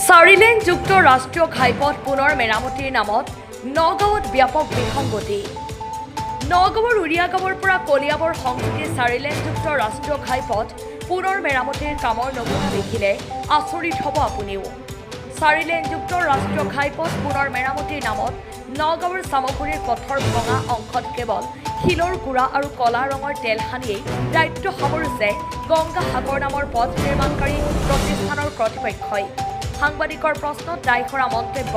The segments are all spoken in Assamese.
চাৰিলেন যুক্ত ৰাষ্ট্ৰীয় ঘাইপথ পুনৰ মেৰামতিৰ নামত নগাঁৱত ব্যাপক বিসংগতি। নগাঁৱৰ উৰিয়াগাঁৱৰ পৰা কলিয়াবৰ সংযোগী চাৰিলেন যুক্ত ৰাষ্ট্ৰীয় ঘাইপথ পুনৰ মেৰামতিৰ কামৰ নমুনা দেখিলে আচৰিত হ'ব আপুনিও। চাৰিলেন যুক্ত ৰাষ্ট্ৰীয় ঘাইপথ পুনৰ মেৰামতিৰ নামত নগাঁৱৰ চামগুৰিৰ পথৰ ভঙা অংশত কেৱল শিলৰ গুড়া আৰু কলা ৰঙৰ তেল সানিয়েই দায়িত্ব সামৰিছে গংগা সাগৰ নামৰ পথ নিৰ্মাণকাৰী প্ৰতিষ্ঠানৰ কৰ্তৃপক্ষই। সাংবাদিকৰ প্ৰশ্নত দায়খৰা মন্তব্য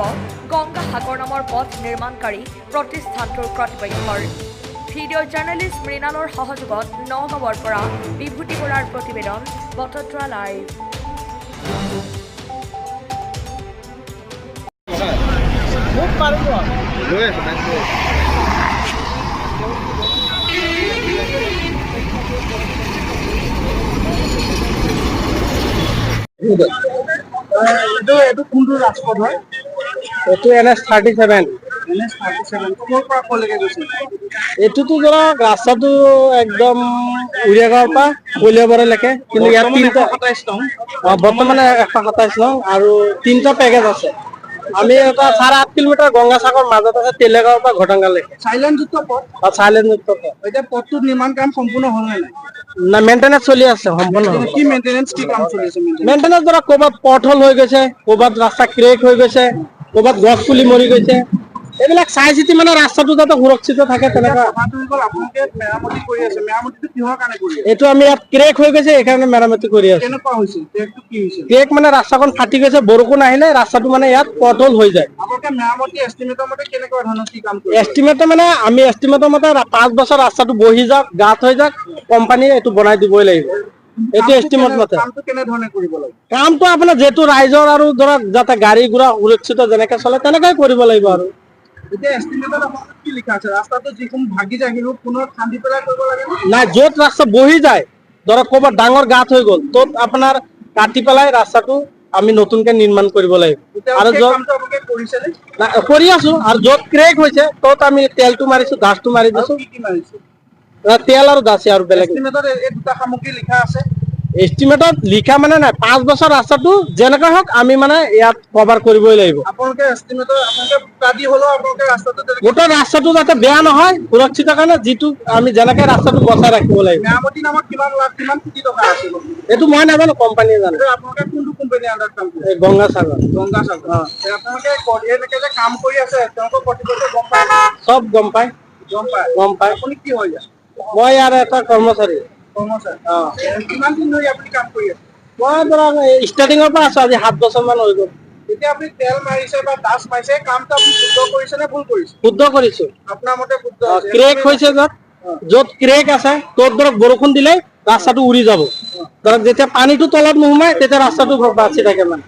গংগা সাগৰ নামৰ পথ নিৰ্মাণকাৰী প্ৰতিষ্ঠানটোৰ কৰ্তৃপক্ষৰ। ভিডিঅ' জাৰ্নেলিষ্ট মৃণালৰ সহযোগত নগাঁৱৰ পৰা বিভূতি বৰাৰ প্ৰতিবেদন, বটদ্ৰা লাইভ। এইটো কোনটো ৰাজপথ হয়? এইটো NH37। ক'ৰ পৰা ক'লৈকে গৈছে? এইটোতো ধৰক ৰাস্তাটো একদম উৰিয়াগাঁৱৰ পৰা কলিয়াবৰলৈকে, কিন্তু ইয়াত তিনিটা 127 নং। বৰ্তমানে 127 নং আৰু তিনিটা পেকেজ আছে। আমি এটা 8.5 কিলোমিটাৰ গংগা সাগৰ মাজত আছে, তেলেগাঁৱৰ পৰা ঘটংগালৈকে। চাইলেণ্ট যুক্ত পথ। চাইলেণ্ট যুক্ত পথ। এতিয়া পথটোৰ নিৰ্মাণ কাম সম্পূৰ্ণ হ'ল নে নাই? না, মেইনটেনেন্স চলি আছে, সম্পূৰ্ণ কি মেইনটেনেন্স, কি কাম চলি আছে? মেইনটেনেন্স ধৰক ক'ৰবাত পথ হৈ গৈছে, ক'ৰবাত ৰাস্তা ক্ৰেক হৈ গৈছে, ক'ৰবাত গছ পুলি মৰি গৈছে, এইবিলাক চাই চিতি মানে ৰাস্তাটো যাতে সুৰক্ষিত থাকে তেনেকুৱা। আপোনালোকে মেৰামতি কৰি আছে, মেৰামতিটো কিহৰ কাৰণে কৰি আছে? এইটো আমি ইয়াত ক্ৰেক হৈ গৈছে, এইকাৰণে মেৰামতি কৰি আছো। কেনেকুৱা হৈছিল? ক্ৰেকটো কি হৈছিল? ক্ৰেক মানে ৰাস্তাখন ফাটি গৈছে, বৰষুণ আহিলে ৰাস্তাটো মানে ইয়াত পথল হৈ যায়। আপোনালোকে মেৰামতি এষ্টিমেটৰ মতে কেনেকুৱা ধৰণৰ কি কাম কৰিছে? এষ্টিমেটৰ মানে আমি এষ্টিমেটৰ মতে 5 বছৰ ৰাস্তাটো বহি যাওক, গাঁত হৈ যাওক, কোম্পানীয়ে এইটো বনাই দিবই লাগিব। এইটো এষ্টিমেট মতে কামটো কেনেধৰণে কৰিব লাগে? কামটো আপোনাৰ যিহেতু ৰাইজৰ আৰু ধৰক যাতে গাড়ী ঘোঁৰা সুৰক্ষিত যেনেকে চলে তেনেকৈ কৰিব লাগিব আৰু। এতিয়া এষ্টিমেটত আপোনালোকে কি লিখা আছে? ৰাস্তাটো যিখন ভাগি যায় সেইবোৰ পুনৰ খান্দি পেলাই কৰিব লাগে নে? নাই, য'ত ৰাস্তা বহি যায়, ধৰক ক'ৰবাত ডাঙৰ গাঁত হৈ গ'ল, ত'ত আপোনাৰ কাটি পেলাই ৰাস্তাটো আমি নতুনকে নিৰ্মাণ কৰিব লাগিব। আৰু য'ত কৰি আছো, আৰু য'ত ক্ৰেক হৈছে ত'ত আমি তেলটো মাৰিছো, গাছটো মাৰি দিছো। তেল আৰু গাছে আৰু বেলেগ এষ্টিমেটত এই দুটা সামগ্ৰী লিখা আছে। এষ্টিমেটত লিখা মানে নাই, 5 বছৰ ৰাস্তাটো যেনেকৈ হওক আমি মানে ইয়াত কভাৰ কৰিবই লাগিব। আপোনালোকে এষ্টিমেটৰ আপোনালোকে বোকা দি হ'লেও আপোনালোকে ৰাস্তাটো গোটেই ৰাস্তাটো যাতে বেয়া নহয়, সুৰক্ষিত কাৰণে যিটো আমি যেনেকে ৰাস্তাটো বচাই ৰাখিব লাগিব। মেৰামতি নামত কিমান কোটি টকা আছিল? এইটো মই নাজানো, কোম্পানীয়ে জানে। আপোনালোকে কোনটো কোম্পানী আণ্ডাৰত কাম কৰে? গংগা সাগৰ। গংগা সাগৰ। আপোনালোকে এনেকে যে কাম কৰি আছে, তেওঁলোকৰ কৰ্তৃপক্ষই গম পায়? চব গম পায়। গম পায়। আপুনি কি হয় ইয়াত? মই ইয়াৰ এটা কৰ্মচাৰী। কিমান দিন ধৰি আপুনি কাম কৰি আছে? মই ধৰক ষ্টাৰ্টিঙৰ পৰা আছো, আজি 7 বছৰ মান হৈ গ'ল। এতিয়া আপুনি তেল মাৰিছে বা ডাষ্ট মাৰিছে, কামটো আপুনি শুদ্ধ কৰিছে নে ভুল কৰিছে? শুদ্ধ কৰিছো। আপোনাৰ মতে শুদ্ধ। ক্ৰেক হৈছে য'ত ক্ৰেক আছে ত'ত ধৰক বৰষুণ দিলে ৰাস্তাটো উৰি যাব। ধৰক যেতিয়া পানীটো তলত নোসোমায় তেতিয়া ৰাস্তাটো বাচি থাকে মানে।